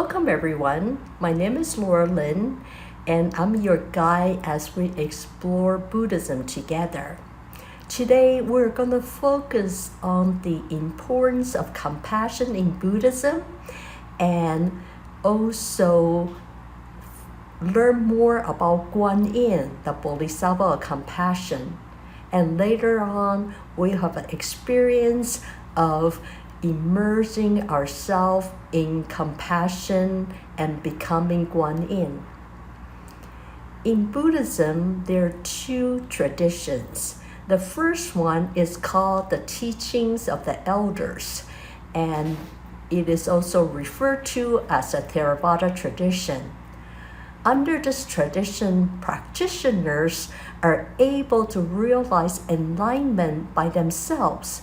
Welcome everyone. My name is Laura Lin, and I'm your guide as we explore Buddhism together. Today we're going to focus on the importance of compassion in Buddhism and also learn more about Kwan Yin, the Bodhisattva of compassion. And later on, we have an experience of immersing ourselves in compassion and becoming Kwan Yin. In Buddhism, there are two traditions. The first one is called the teachings of the elders, and it is also referred to as a Theravada tradition. Under this tradition, practitioners are able to realize enlightenment by themselves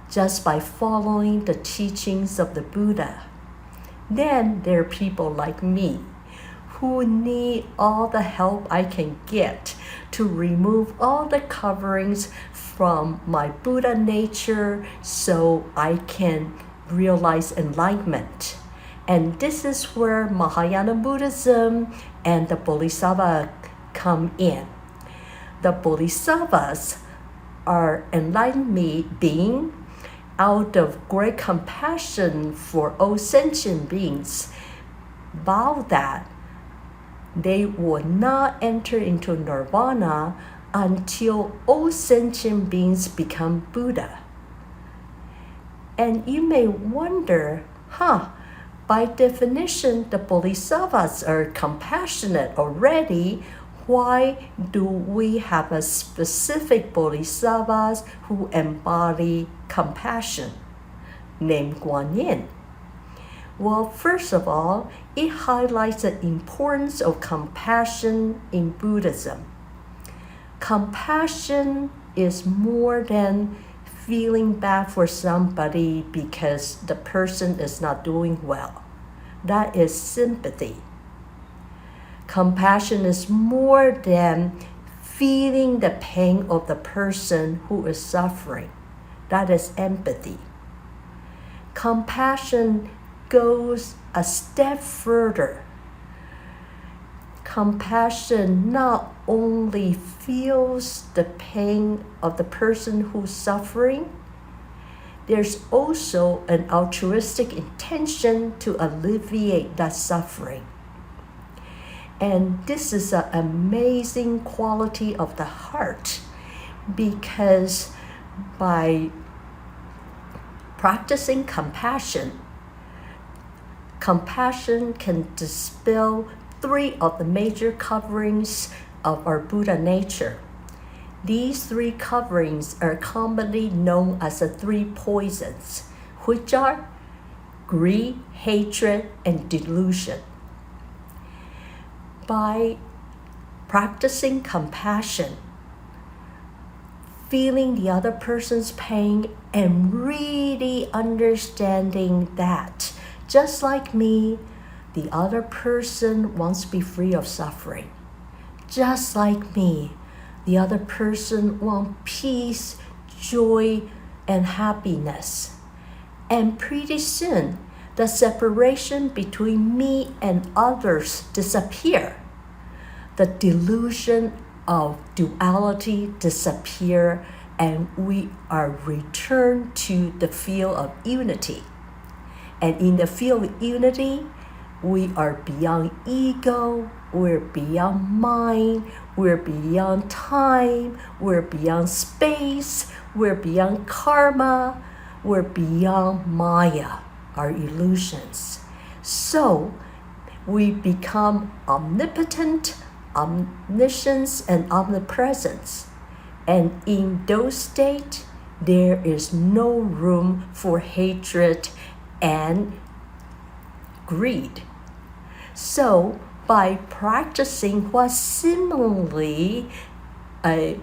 just by following the teachings of the Buddha. Then there are people like me who need all the help I can get to remove all the coverings from my Buddha nature so I can realize enlightenment. And this is where Mahayana Buddhism and the Bodhisattva come in. The Bodhisattvas are enlightened beings out of great compassion for all sentient beings, vow that they will not enter into nirvana until all sentient beings become Buddha. And you may wonder, by definition, the Bodhisattvas are compassionate already. Why do we have a specific Bodhisattvas who embody compassion, named Kwan Yin? Well, first of all, it highlights the importance of compassion in Buddhism. Compassion is more than feeling bad for somebody because the person is not doing well. That is sympathy. Compassion is more than feeling the pain of the person who is suffering. That is empathy. Compassion goes a step further. Compassion not only feels the pain of the person who's suffering, there's also an altruistic intention to alleviate that suffering. And this is an amazing quality of the heart, because by practicing compassion can dispel three of the major coverings of our Buddha nature. These three coverings are commonly known as the three poisons, which are greed, hatred, and delusion. By practicing compassion, feeling the other person's pain and really understanding that, just like me, the other person wants to be free of suffering. Just like me, the other person wants peace, joy, and happiness. And pretty soon, the separation between me and others disappear. The delusion of duality disappear, and we are returned to the field of unity. And in the field of unity, we are beyond ego, we're beyond mind, we're beyond time, we're beyond space, we're beyond karma, we're beyond Maya, our illusions. So we become omnipotent, omniscience, and omnipresence. And in those states, there is no room for hatred and greed. So by practicing what's similarly a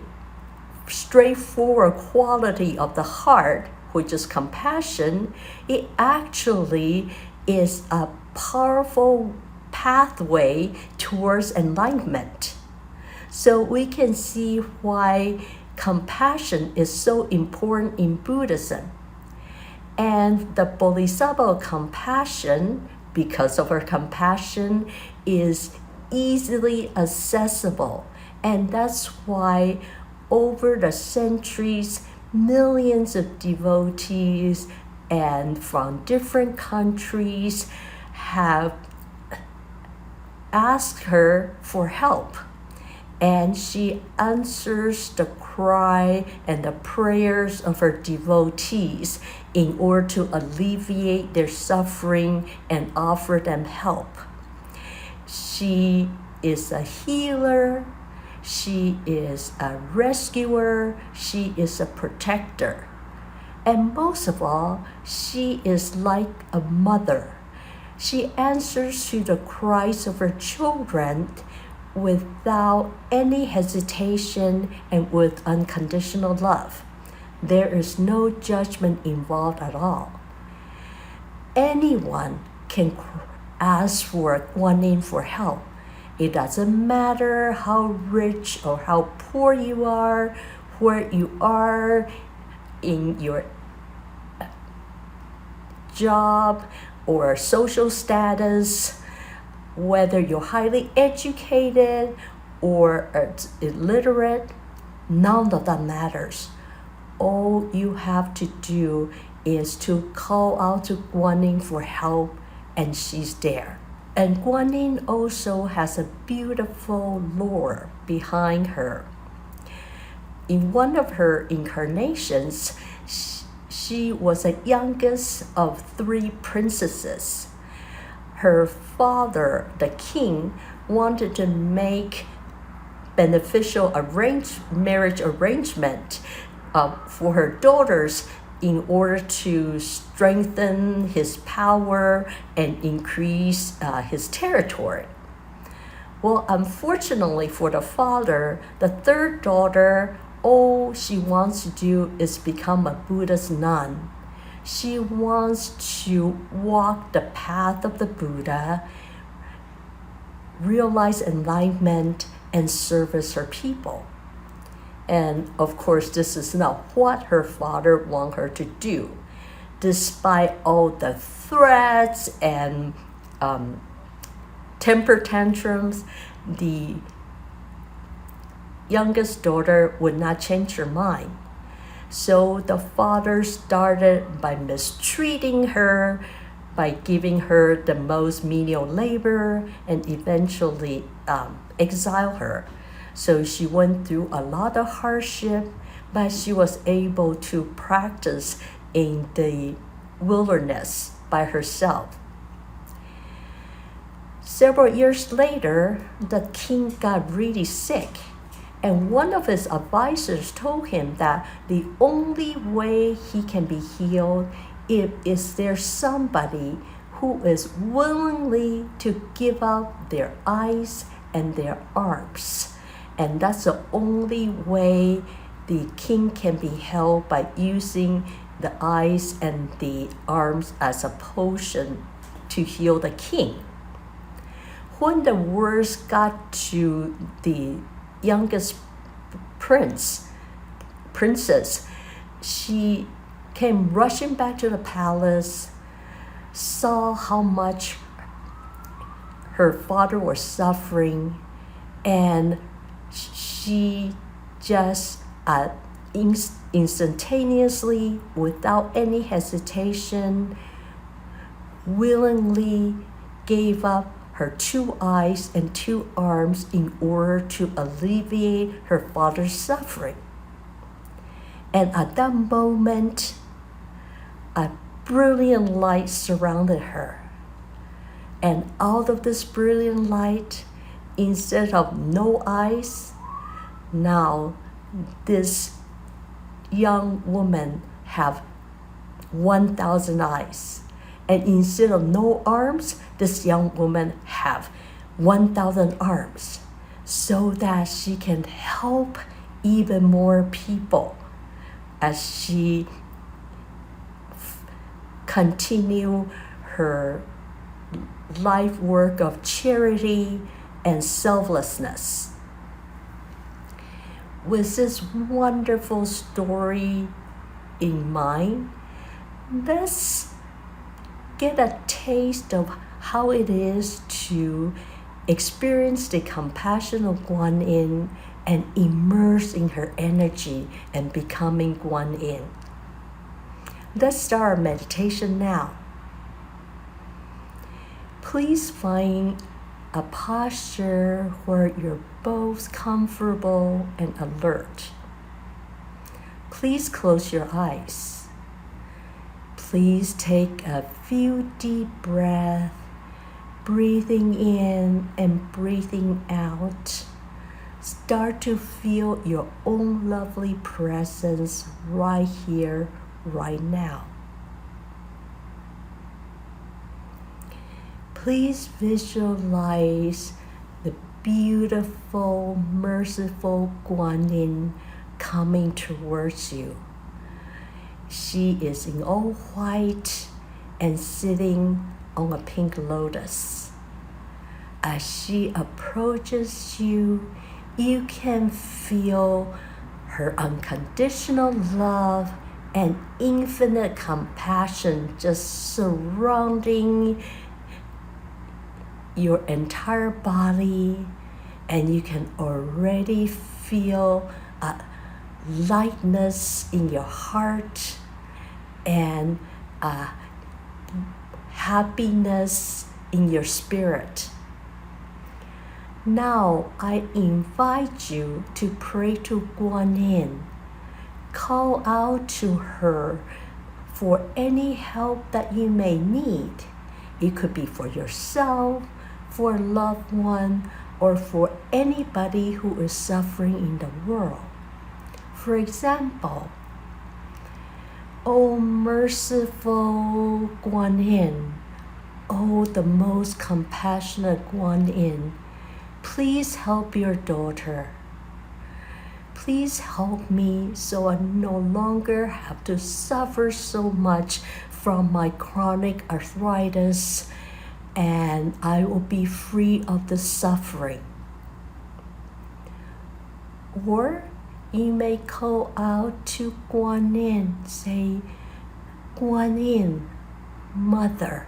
straightforward quality of the heart, which is compassion, it actually is a powerful pathway towards enlightenment. So we can see why compassion is so important in Buddhism. And the Bodhisattva compassion because of her compassion, is easily accessible. And that's why over the centuries, millions of devotees and from different countries have asked her for help. And she answers the cry and the prayers of her devotees in order to alleviate their suffering and offer them help. She is a healer, she is a rescuer, she is a protector. And most of all, she is like a mother. She answers to the cries of her children without any hesitation and with unconditional love. There is no judgment involved at all. Anyone can ask for Kwan Yin for help. It doesn't matter how rich or how poor you are, where you are in your job or social status, whether you're highly educated or illiterate, none of that matters. All you have to do is to call out to Kwan Yin for help, and she's there. And Kwan Yin also has a beautiful lore behind her. In one of her incarnations, she was the youngest of 3 princesses. Her father, the king, wanted to make beneficial marriage arrangement for her daughters in order to strengthen his power and increase his territory. Well, unfortunately for the father, the 3rd daughter, all she wants to do is become a Buddhist nun. She wants to walk the path of the Buddha, realize enlightenment, and service her people. And of course, this is not what her father wanted her to do. Despite all the threats and temper tantrums, the youngest daughter would not change her mind. So the father started by mistreating her, by giving her the most menial labor, and eventually exile her. So she went through a lot of hardship, but she was able to practice in the wilderness by herself. Several years later, the king got really sick. And one of his advisors told him that the only way he can be healed is there somebody who is willingly to give up their eyes and their arms. And that's the only way the king can be healed, by using the eyes and the arms as a potion to heal the king. When the words got to the youngest princess, she came rushing back to the palace, saw how much her father was suffering, and she just instantaneously, without any hesitation, willingly gave up her 2 eyes and 2 arms in order to alleviate her father's suffering. And at that moment, a brilliant light surrounded her. And out of this brilliant light, instead of no eyes, now this young woman have 1,000 eyes. And instead of no arms, this young woman have 1,000 arms, so that she can help even more people as she continue her life work of charity and selflessness. With this wonderful story in mind, let's get a taste of how it is to experience the compassion of Kwan Yin and immerse in her energy and becoming Kwan Yin. Let's start our meditation now. Please find a posture where you're both comfortable and alert. Please close your eyes. Please take a few deep breaths, breathing in and breathing out. Start to feel your own lovely presence right here, right now. Please visualize the beautiful, merciful Kwan Yin coming towards you. She is in all white and sitting on a pink lotus. As she approaches you, you can feel her unconditional love and infinite compassion just surrounding your entire body, and you can already feel a lightness in your heart and a happiness in your spirit. Now I invite you to pray to Kwan Yin. Call out to her for any help that you may need. It could be for yourself, for a loved one, or for anybody who is suffering in the world. For example, O merciful Kwan Yin, O the most compassionate Kwan Yin, please help your daughter. Please help me so I no longer have to suffer so much from my chronic arthritis, and I will be free of the suffering. Or you may call out to Kwan Yin, say, Kwan Yin, Mother,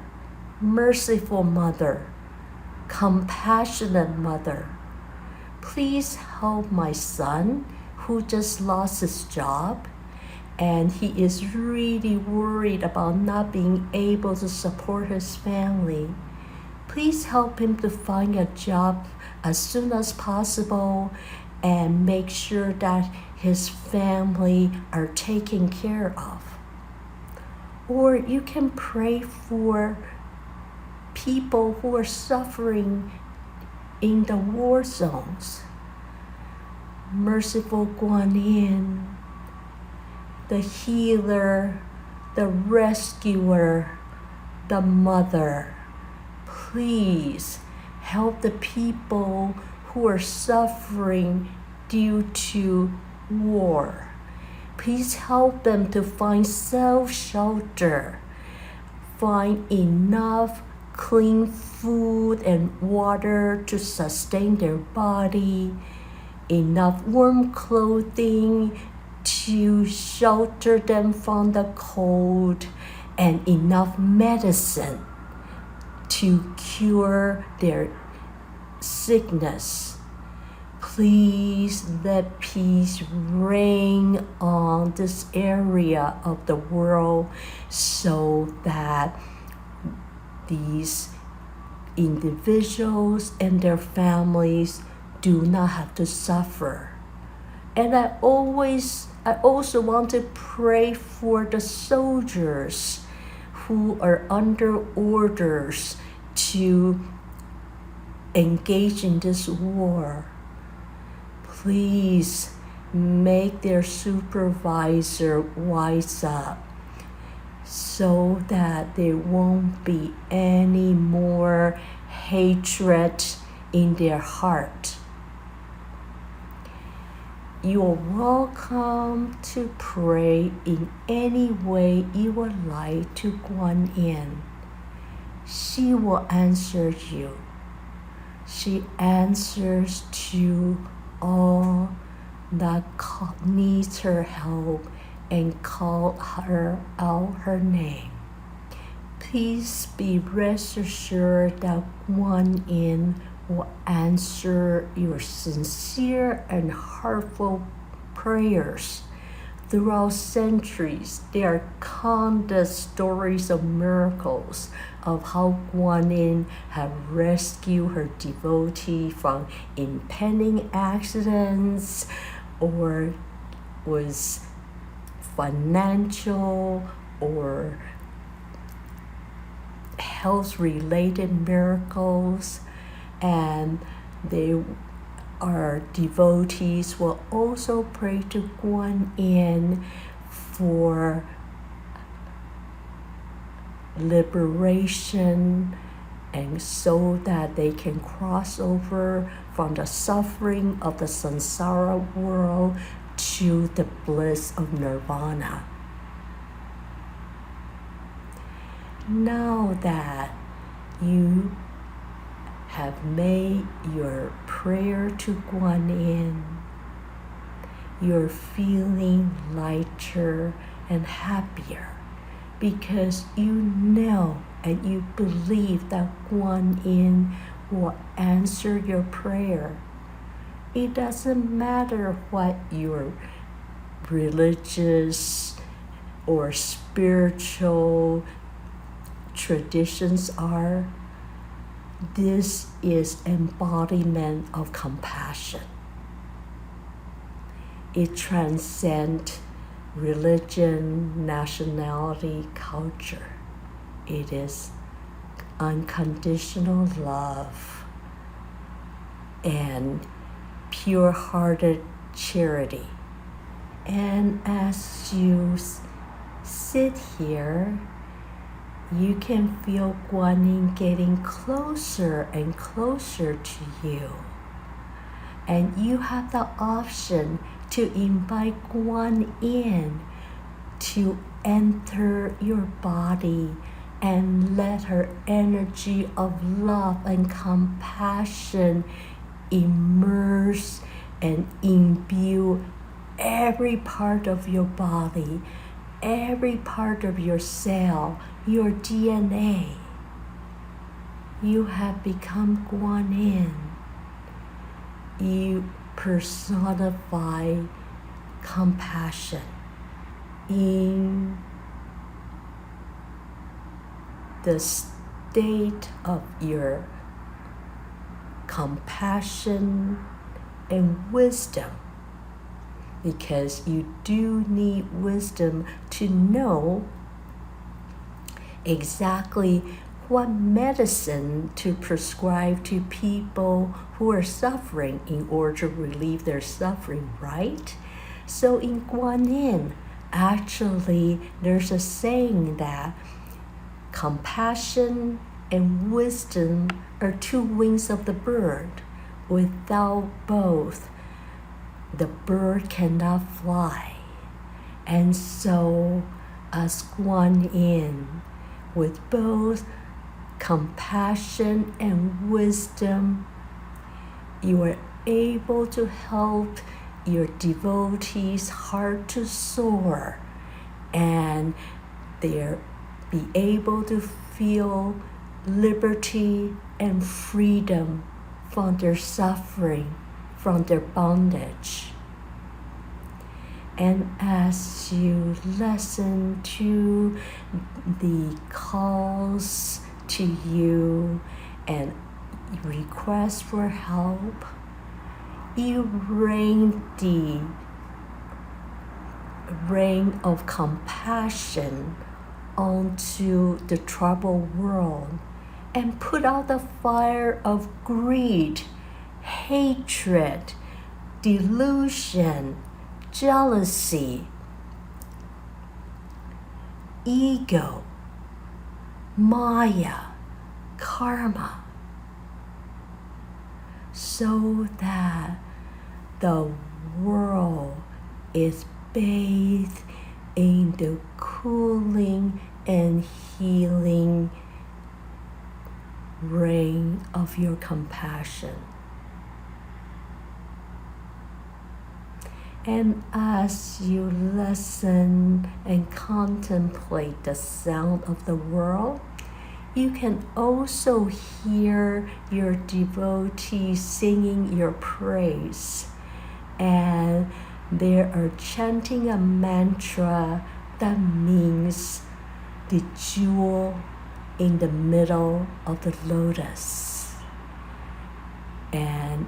merciful Mother, compassionate Mother, please help my son who just lost his job, and he is really worried about not being able to support his family. Please help him to find a job as soon as possible and make sure that his family are taken care of. Or you can pray for people who are suffering in the war zones. Merciful Kwan Yin, the healer, the rescuer, the mother, please help the people who are suffering due to war. Please help them to find self-shelter, find enough clean food and water to sustain their body, enough warm clothing to shelter them from the cold, and enough medicine to cure their sickness. Please let peace reign on this area of the world so that these individuals and their families do not have to suffer. And I also want to pray for the soldiers who are under orders to engage in this war. Please make their supervisor wise up so that there won't be any more hatred in their heart. You are welcome to pray in any way you would like to Kwan Yin. She will answer you. She answers to all that needs her help and call her out her name. Please be rest assured that Kwan Yin will answer your sincere and heartfelt prayers. Throughout centuries, there are countless stories of miracles of how Kwan Yin had rescued her devotee from impending accidents or was financial or health-related miracles, and our devotees will also pray to Kwan Yin for liberation and so that they can cross over from the suffering of the samsara world to the bliss of nirvana. Now that you have made your prayer to Kwan Yin, you're feeling lighter and happier because you know and you believe that Kwan Yin will answer your prayer. It doesn't matter what your religious or spiritual traditions are. This is embodiment of compassion. It transcends religion, nationality, culture. It is unconditional love and pure-hearted charity. And as you sit here, you can feel Kwan Yin getting closer and closer to you. And you have the option to invite Kwan Yin to enter your body and let her energy of love and compassion immerse and imbue every part of your body, every part of your cell, your DNA. You have become Kwan Yin. You personify compassion in the state of your compassion and wisdom, because you do need wisdom to know exactly what medicine to prescribe to people who are suffering in order to relieve their suffering, right? So in Kwan Yin, actually, there's a saying that compassion and wisdom are two wings of the bird. Without both, the bird cannot fly. And so, as Kwan Yin, with both compassion and wisdom, you are able to help your devotees' heart to soar, and they're be able to feel liberty and freedom from their suffering, from their bondage. And as you listen to the calls to you and request for help, you rain the rain of compassion onto the troubled world and put out the fire of greed, hatred, delusion, jealousy, ego, Maya, karma, so that the world is bathed in the cooling and healing rain of your compassion. And as you listen and contemplate the sound of the world, you can also hear your devotees singing your praise. And they are chanting a mantra that means the jewel in the middle of the lotus. And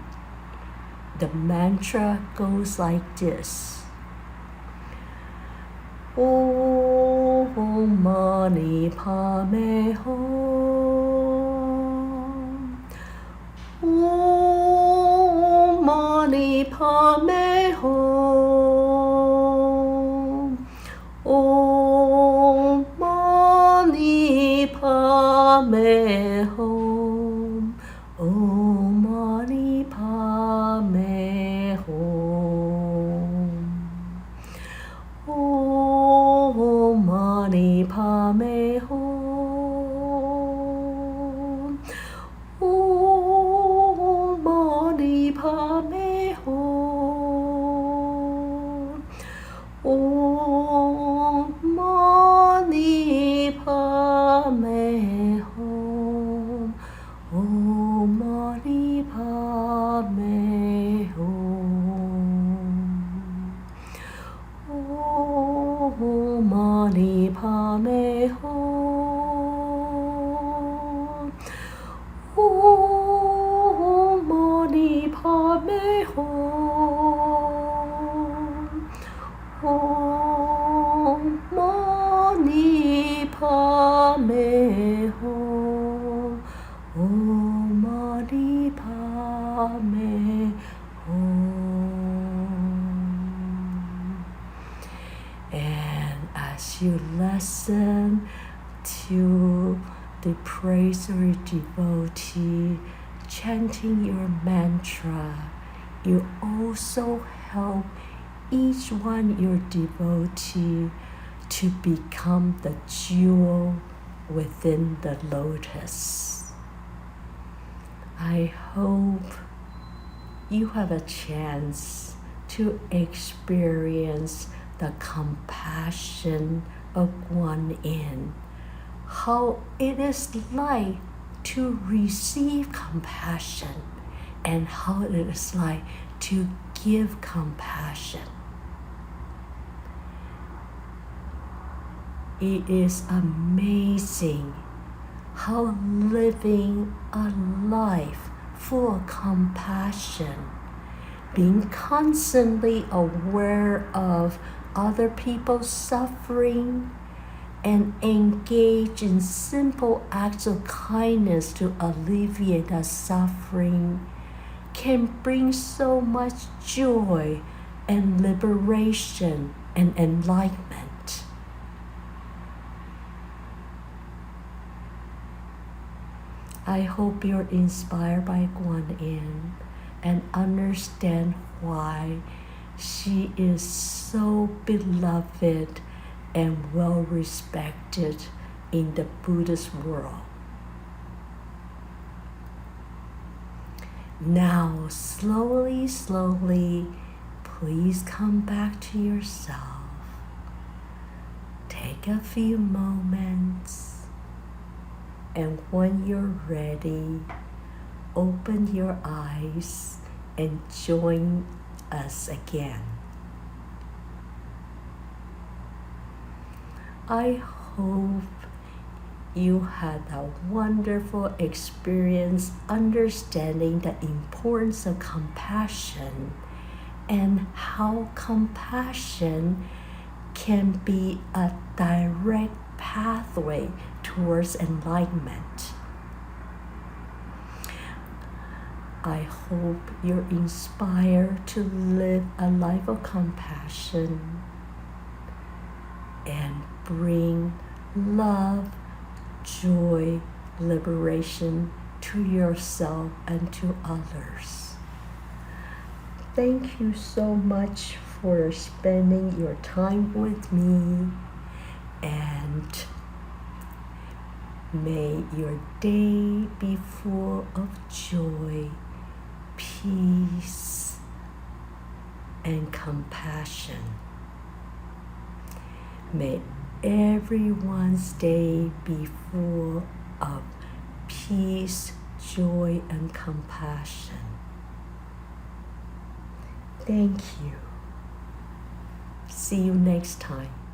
the mantra goes like this. Om Mani Padme Hum. Om Mani Padme Hum. Om Mani Padme Hum. Om Mani Padme Hum. Om Mani Padme Hum. Om Mani Padme Hum. Om Mani Padme Hum. Om Mani Padme Hum. Om Mani Padme Hum. Om Mani Padme Hum. Om Mani Padme Hum. Om Mani Padme Hum. And as you listen to the praise or devotee chanting your mantra, you also help each one your devotee to become the jewel within the lotus. I hope you have a chance to experience the compassion of Kwan Yin, how it is like to receive compassion and how it is like to give compassion. It is amazing how living a life full of compassion, being constantly aware of other people's suffering, and engage in simple acts of kindness to alleviate that suffering can bring so much joy and liberation and enlightenment. I hope you're inspired by Kwan Yin and understand why she is so beloved and well respected in the Buddhist world. Now, slowly, please come back to yourself. Take a few moments, and when you're ready, open your eyes and join us again. I hope you had a wonderful experience understanding the importance of compassion and how compassion can be a direct pathway towards enlightenment. I hope you're inspired to live a life of compassion and bring love, joy, liberation to yourself and to others. Thank you so much for spending your time with me, and may your day be full of joy, peace, and compassion. May everyone's day be full of peace, joy, and compassion. Thank you. See you next time.